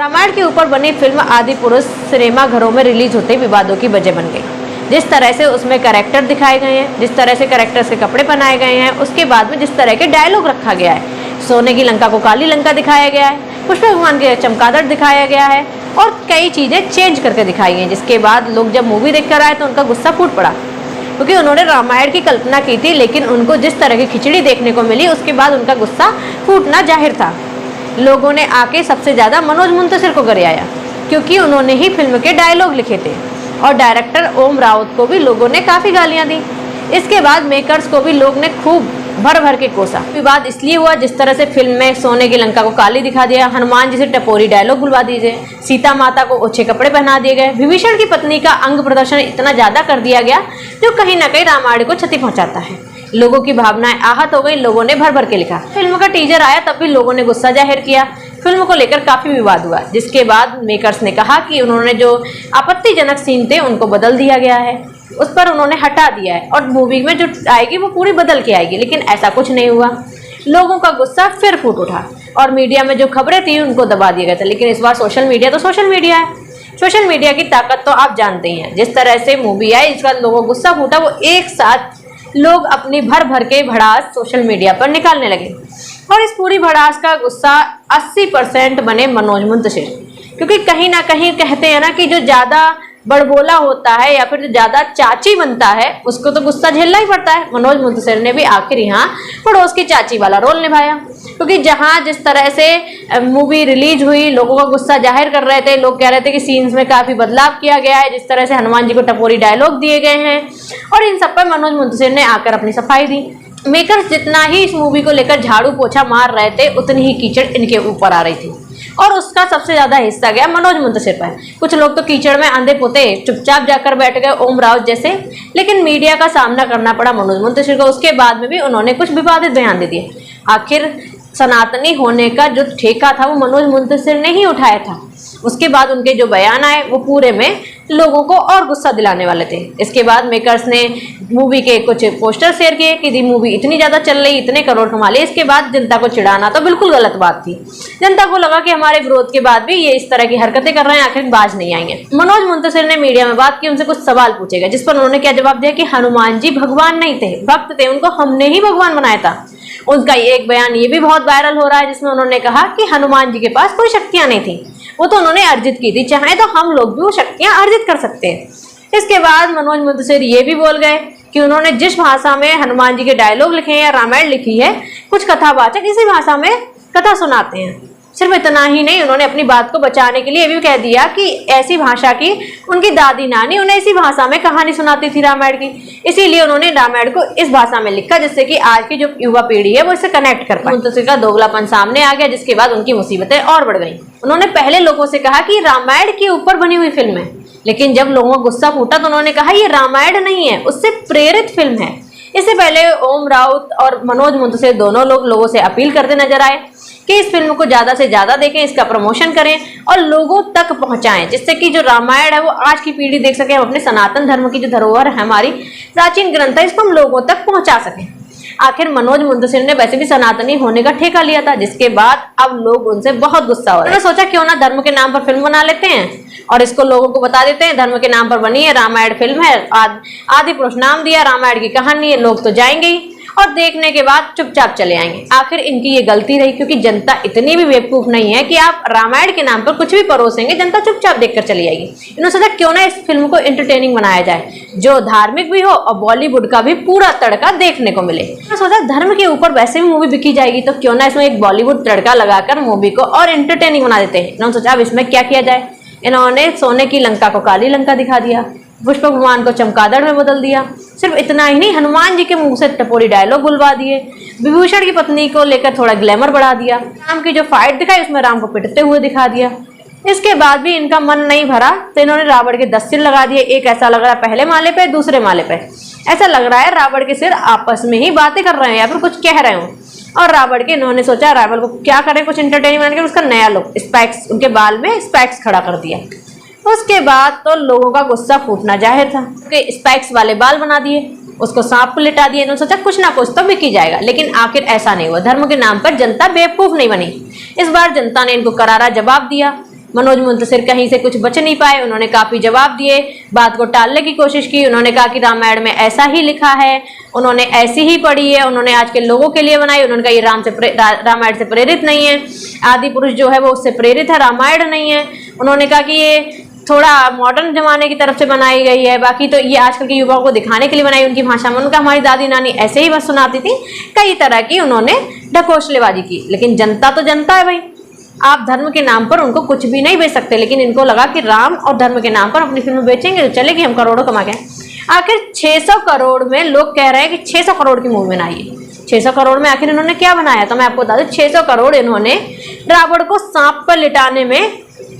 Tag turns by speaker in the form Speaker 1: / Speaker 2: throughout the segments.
Speaker 1: रामायण के ऊपर बनी फिल्म आदि पुरुष सिनेमा घरों में रिलीज होते ही विवादों की वजह बन गई। जिस तरह से उसमें कैरेक्टर दिखाए गए हैं, जिस तरह से कैरेक्टर्स के कपड़े पहनाए गए हैं, उसके बाद में जिस तरह के डायलॉग रखा गया है, सोने की लंका को काली लंका दिखाया गया है, पुष्प भगवान के चमगादड़ दिखाया गया है और कई चीजें चेंज करके दिखाई गई, जिसके बाद लोग जब मूवी देख कर आए तो उनका गुस्सा फूट पड़ा, क्योंकि उन्होंने रामायण की कल्पना की थी, लेकिन उनको जिस तरह की खिचड़ी देखने को मिली उसके बाद उनका गुस्सा फूटना जाहिर था। लोगों ने आके सबसे ज्यादा मनोज मुंतशिर को गरियाया, क्योंकि उन्होंने ही फिल्म के डायलॉग लिखे थे और डायरेक्टर ओम राउत को भी लोगों ने काफी गालियां दी। इसके बाद मेकर्स को भी लोग ने खूब भर भर के कोसा। विवाद इसलिए हुआ जिस तरह से फिल्म में सोने की लंका को काली दिखा दिया, हनुमान जी से टपोरी डायलॉग बुलवा दिए, सीता माता को ओछे कपड़े पहना दिए गए, विभीषण की पत्नी का अंग प्रदर्शन इतना ज्यादा कर दिया गया जो कहीं ना कहीं रामायण को क्षति पहुंचाता है। लोगों की भावनाएं आहत हो गई, लोगों ने भर भर के लिखा। फिल्म का टीजर आया तब भी लोगों ने गुस्सा जाहिर किया। फिल्म को लेकर काफी विवाद हुआ, जिसके बाद मेकर्स ने कहा कि उन्होंने जो आपत्तिजनक सीन थे उनको बदल दिया गया है, उस पर उन्होंने हटा दिया है और मूवी में जो आएगी वो पूरी बदल के आएगी, लेकिन ऐसा कुछ नहीं हुआ। लोगों का गुस्सा फिर फूट उठा और मीडिया में जो खबरें थी उनको दबा दिया गया था, लेकिन इस बार सोशल मीडिया तो सोशल मीडिया है। सोशल मीडिया की ताकत तो आप जानते ही हैं। जिस तरह से मूवी आई, इस बार लोगों को गुस्सा फूटा, वो एक साथ लोग अपनी भर भर के भड़ास सोशल मीडिया पर निकालने लगे और इस पूरी भड़ास का गुस्सा 80% बने मनोज मुंतशिर, क्योंकि कहीं ना कहीं कहते हैं ना कि जो ज्यादा बड़बोला होता है या फिर जो ज्यादा चाची बनता है उसको तो गुस्सा झेलना ही पड़ता है। मनोज मुंतशिर ने भी आखिर यहाँ पड़ोस की चाची वाला रोल निभाया, क्योंकि जहाँ जिस तरह से मूवी रिलीज हुई लोगों का गुस्सा जाहिर कर रहे थे, लोग कह रहे थे कि सीन्स में काफी बदलाव किया गया है, जिस तरह से हनुमान जी को टपोरी डायलॉग दिए गए हैं, और इन सब पर मनोज मुंतशिर ने आकर अपनी सफाई दी। मेकर्स जितना ही इस मूवी को लेकर झाड़ू पोछा मार रहे थे उतनी ही कीचड़ इनके ऊपर आ रही थी और उसका सबसे ज्यादा हिस्सा गया मनोज मुंतशिर पर। कुछ लोग तो कीचड़ में अंधे पोते चुपचाप जाकर बैठ गए, ओम राउत जैसे, लेकिन मीडिया का सामना करना पड़ा मनोज मुंतशिर को। उसके बाद में भी उन्होंने कुछ विवादित बयान दे दिए। आखिर सनातनी होने का जो ठेका था वो मनोज मुंतशिर ने ही उठाया था। उसके बाद उनके जो बयान आए वो पूरे में लोगों को और गुस्सा दिलाने वाले थे। इसके बाद मेकर्स ने मूवी के कुछ पोस्टर शेयर किए कि मूवी इतनी ज्यादा चल रही, इतने करोड़ कमा लिए। इसके बाद जनता को चिढ़ाना तो बिल्कुल गलत बात थी। जनता को लगा कि हमारे विरोध के बाद भी ये इस तरह की हरकतें कर रहे हैं, आखिर बाज नहीं आएंगे। मनोज मुंतशिर ने मीडिया में बात की, उनसे कुछ सवाल पूछे गए, जिस पर उन्होंने क्या जवाब दिया कि हनुमान जी भगवान नहीं थे, भक्त थे, उनको हमने ही भगवान बनाया था। उनका एक बयान ये भी बहुत वायरल हो रहा है जिसमें उन्होंने कहा कि हनुमान जी के पास कोई शक्तियां नहीं थी, वो तो उन्होंने अर्जित की थी, चाहे तो हम लोग भी वो शक्तियां अर्जित कर सकते हैं। इसके बाद मनोज मुंतशिर ये भी बोल गए कि उन्होंने जिस भाषा में हनुमान जी के डायलॉग लिखे हैं या रामायण लिखी है, कुछ कथावाचक इसी भाषा में कथा सुनाते हैं। सिर्फ इतना ही नहीं, उन्होंने अपनी बात को बचाने के लिए भी कह दिया कि ऐसी भाषा की उनकी दादी नानी उन्हें इसी भाषा में कहानी सुनाती थी रामायण की, इसीलिए उन्होंने रामायण को इस भाषा में लिखा जिससे कि आज की जो युवा पीढ़ी है वो इसे कनेक्ट कर पाए। मुंतशिर का दोगलापन सामने आ गया, जिसके बाद उनकी मुसीबतें और बढ़ गई। उन्होंने पहले लोगों से कहा कि रामायण के ऊपर बनी हुई फिल्म है, लेकिन जब लोगों का गुस्सा फूटा तो उन्होंने कहा ये रामायण नहीं है, उससे प्रेरित फिल्म है। इससे पहले ओम राउत और मनोज मुंतशिर दोनों लोगों से अपील करते नजर आए कि इस फिल्म को ज्यादा से ज्यादा देखें, इसका प्रमोशन करें और लोगों तक पहुंचाएं, जिससे कि जो रामायण है वो आज की पीढ़ी देख सके, हम अपने सनातन धर्म की जो धरोहर है, हमारी प्राचीन ग्रंथ है, इसको हम लोगों तक पहुंचा सकें। आखिर मनोज मुंतशिर ने वैसे भी सनातनी होने का ठेका लिया था, जिसके बाद अब लोग उनसे बहुत गुस्सा हो रहे हैं। सोचा क्यों ना धर्म के नाम पर फिल्म बना लेते हैं और इसको लोगों को बता देते हैं धर्म के नाम पर बनी है, रामायण फिल्म है, आदि पुरुष नाम दिया, रामायण की कहानी है, लोग तो जाएंगे ही और देखने के बाद चुपचाप चले आएंगे। आखिर इनकी ये गलती रही, क्योंकि जनता इतनी भी बेवकूफ नहीं है कि आप रामायण के नाम पर कुछ भी परोसेंगे, जनता चुपचाप देखकर चली जाएगी। इन्होंने सोचा क्यों ना इस फिल्म को एंटरटेनिंग बनाया जाए, जो धार्मिक भी हो और बॉलीवुड का भी पूरा तड़का देखने को मिले। सोचा धर्म के ऊपर वैसे भी मूवी बिकी जाएगी, तो क्यों ना इसमें एक बॉलीवुड तड़का लगाकर मूवी को और एंटरटेनिंग बना देते हैं। इन्होंने सोचा अब इसमें क्या किया जाए। इन्होंने सोने की लंका को काली लंका दिखा दिया, पुष्प भगवान को चमगादड़ में बदल दिया। सिर्फ इतना ही नहीं, हनुमान जी के मुंह से टपोरी डायलॉग बुलवा दिए, विभूषण की पत्नी को लेकर थोड़ा ग्लैमर बढ़ा दिया, राम की जो फाइट दिखाई उसमें राम को पिटते हुए दिखा दिया। इसके बाद भी इनका मन नहीं भरा तो इन्होंने रावण के 10 सिर लगा दिए। एक ऐसा लग रहा है पहले माले पे, दूसरे माले पे ऐसा लग रहा है रावण के सिर आपस में ही बातें कर रहे हैं या फिर कुछ कह रहे हो। और रावण के इन्होंने सोचा रावण को क्या करें, कुछ एंटरटेनमेंट के, उसका नया लुक, स्पैक्स, उनके बाल में स्पैक्स खड़ा कर दिया। उसके बाद तो लोगों का गुस्सा फूटना जाहिर था, क्योंकि स्पैक्स वाले बाल बना दिए, उसको सांप को लिटा दिए। इन्होंने सोचा कुछ ना कुछ तो बिकी जाएगा, लेकिन आखिर ऐसा नहीं हुआ। धर्म के नाम पर जनता बेवकूफ नहीं बनी। इस बार जनता ने इनको करारा जवाब दिया। मनोज मुंतशिर कहीं से कुछ बच नहीं पाए, उन्होंने काफ़ी जवाब दिए, बात को टालने की कोशिश की। उन्होंने कहा कि रामायण में ऐसा ही लिखा है, उन्होंने ऐसी ही पढ़ी है, उन्होंने आज के लोगों के लिए बनाई। उन्होंने कहा ये रामायण से प्रेरित नहीं है, आदि पुरुष जो है वो उससे प्रेरित है, रामायण नहीं है। उन्होंने कहा कि ये थोड़ा मॉडर्न जमाने की तरफ से बनाई गई है, बाकी तो ये आजकल के युवाओं को दिखाने के लिए बनाई उनकी भाषा में। उनका हमारी दादी नानी ऐसे ही बस सुनाती थी। कई तरह की उन्होंने ढकोसलेबाजी की, लेकिन जनता तो जनता है भाई, आप धर्म के नाम पर उनको कुछ भी नहीं बेच सकते। लेकिन इनको लगा कि राम और धर्म के नाम पर अपनी फिल्म बेचेंगे तो चलेगी, हम करोड़ों कमा गए। आखिर 600 करोड़ में लोग कह रहे हैं कि 600 करोड़ की मूवी बनाई है। 600 करोड़ में आखिर इन्होंने क्या बनाया, तो मैं आपको बता दूं 600 करोड़ इन्होंने रावण को सांप पर लिटाने में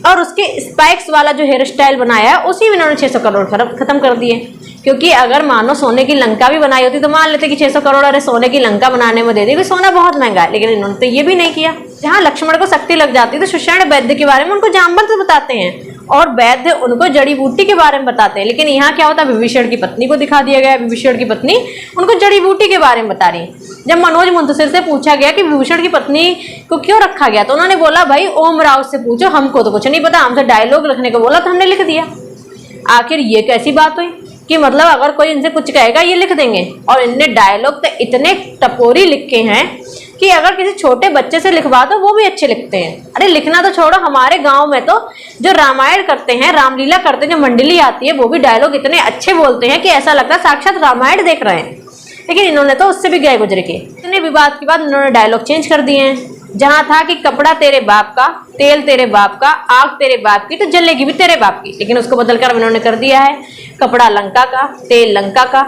Speaker 1: और उसके स्पाइक्स वाला जो हेयर स्टाइल बनाया है उसी में इन्होंने 600 करोड़ खत्म कर दिए। क्योंकि अगर मानो सोने की लंका भी बनाई होती तो मान लेते कि 600 करोड़ अरे सोने की लंका बनाने में दे दी, सोना बहुत महंगा है। लेकिन इन्होंने तो ये भी नहीं किया। जहाँ लक्ष्मण को शक्ति लग जाती है तो सुषेण वैद्य के बारे में उनको जामवंत बताते हैं और वैद्य उनको जड़ी बूटी के बारे में बताते हैं। लेकिन यहाँ क्या होता है, विभीषण की पत्नी को दिखा दिया गया, विभीषण की पत्नी उनको जड़ी बूटी के बारे में बता रही। जब मनोज मुंतशिर से पूछा गया कि विभीषण की पत्नी को क्यों रखा गया तो उन्होंने बोला भाई ओम राव से पूछो, हमको तो कुछ नहीं पता, हमसे डायलॉग लिखने को बोला तो हमने लिख दिया। आखिर ये कैसी बात हुई कि मतलब अगर कोई इनसे कुछ कहेगा ये लिख देंगे। और इनने डायलॉग तो इतने टपोरी लिखे हैं कि अगर किसी छोटे बच्चे से लिखवा दो वो भी अच्छे लिखते हैं। अरे लिखना तो छोड़ो, हमारे गांव में तो जो रामायण करते हैं, रामलीला करते हैं, जो मंडली आती है वो भी डायलॉग इतने अच्छे बोलते हैं कि ऐसा लगता है साक्षात रामायण देख रहे हैं। लेकिन इन्होंने तो उससे भी गए गुजरे के। इतने विवाद के बाद इन्होंने डायलॉग चेंज कर दिए हैं। जहां था कि कपड़ा तेरे बाप का, तेल तेरे बाप का, आग तेरे बाप की, तो जलेगी भी तेरे बाप की, लेकिन उसको बदलकर इन्होंने कर दिया है कपड़ा लंका का, तेल लंका का,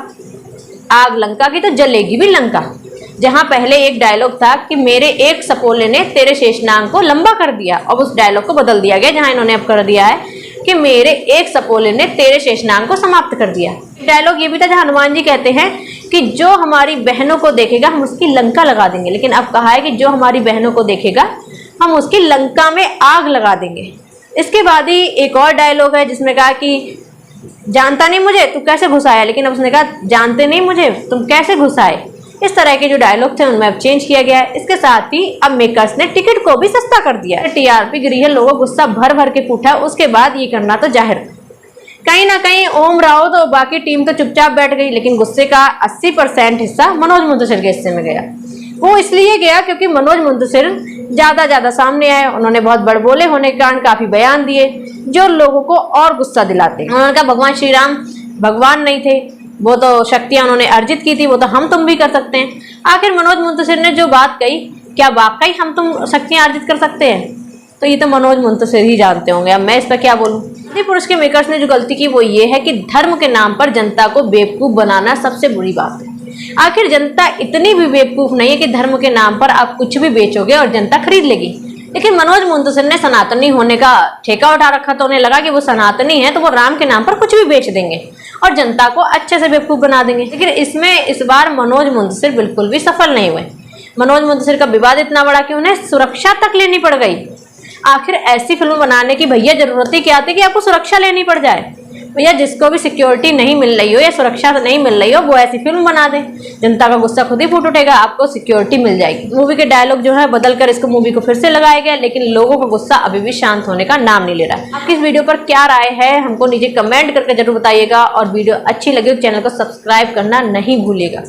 Speaker 1: आग लंका की, तो जलेगी भी लंका। जहां पहले एक डायलॉग था कि मेरे एक सपोले ने तेरे शेषनाग को लंबा कर दिया, अब उस डायलॉग को बदल दिया गया। जहां इन्होंने अब कर दिया है कि मेरे एक सपोले ने तेरे शेषनाग को समाप्त कर दिया। डायलॉग ये भी था जहां हनुमान जी कहते हैं कि जो हमारी बहनों को देखेगा हम उसकी लंका लगा देंगे, लेकिन अब कहा है कि जो हमारी बहनों को देखेगा हम उसकी लंका में आग लगा देंगे। इसके बाद ही एक और डायलॉग है जिसमें कहा कि जानता नहीं मुझे तू कैसे घुसाया, लेकिन अब उसने कहा जानते नहीं मुझे तुम कैसे घुसाए। इस तरह के जो डायलॉग थे उनमें अब चेंज किया गया है। इसके साथ ही अब मेकर्स ने टिकट को भी सस्ता कर दिया है। टीआरपी गिरी है, लोगों गुस्सा भर भर के फूटा, उसके बाद ये करना तो जाहिर। कहीं ना कहीं ओम राव तो बाकी टीम तो चुपचाप बैठ गई, लेकिन गुस्से का 80% हिस्सा मनोज मुंतशिर के हिस्से में गया। वो इसलिए गया क्योंकि मनोज मुंतशिर ज्यादा सामने आए। उन्होंने बहुत बड़बोले होने के कारण काफी बयान दिए जो लोगों को और गुस्सा दिलाते। उन्होंने कहा भगवान श्री राम भगवान नहीं थे, वो तो शक्तियां उन्होंने अर्जित की थी, वो तो हम तुम भी कर सकते हैं। आखिर मनोज मुंतशिर ने जो बात कही, क्या वाकई हम तुम शक्तियां अर्जित कर सकते हैं? तो ये तो मनोज मुंतशिर ही जानते होंगे, अब मैं इस पर क्या बोलूं। आदि पुरुष के मेकर्स ने जो गलती की वो ये है कि धर्म के नाम पर जनता को बेवकूफ बनाना सबसे बुरी बात है। आखिर जनता इतनी भी बेवकूफ नहीं है कि धर्म के नाम पर आप कुछ भी बेचोगे और जनता खरीद लेगी। लेकिन मनोज मुंतशिर ने सनातनी होने का ठेका उठा रखा, तो उन्हें लगा कि वो सनातनी है तो वो राम के नाम पर कुछ भी बेच देंगे और जनता को अच्छे से बेवकूफ बना देंगे। लेकिन इसमें इस बार मनोज मुंतशिर बिल्कुल भी सफल नहीं हुए। मनोज मुंतशिर का विवाद इतना बड़ा कि उन्हें सुरक्षा तक लेनी पड़ गई। आखिर ऐसी फिल्म बनाने की भैया जरूरत ही क्या थी कि आपको सुरक्षा लेनी पड़ जाए। भैया जिसको भी सिक्योरिटी नहीं मिल रही हो या सुरक्षा नहीं मिल रही हो वो ऐसी फिल्म बना दे, जनता का गुस्सा खुद ही फूट उठेगा, आपको सिक्योरिटी मिल जाएगी। मूवी के डायलॉग जो है बदलकर इसको मूवी को फिर से लगाया गया, लेकिन लोगों का गुस्सा अभी भी शांत होने का नाम नहीं ले रहा। आपकी इस वीडियो पर क्या राय है हमको नीचे कमेंट करके जरूर बताइएगा और वीडियो अच्छी लगे तो चैनल को सब्सक्राइब करना नहीं भूलिएगा।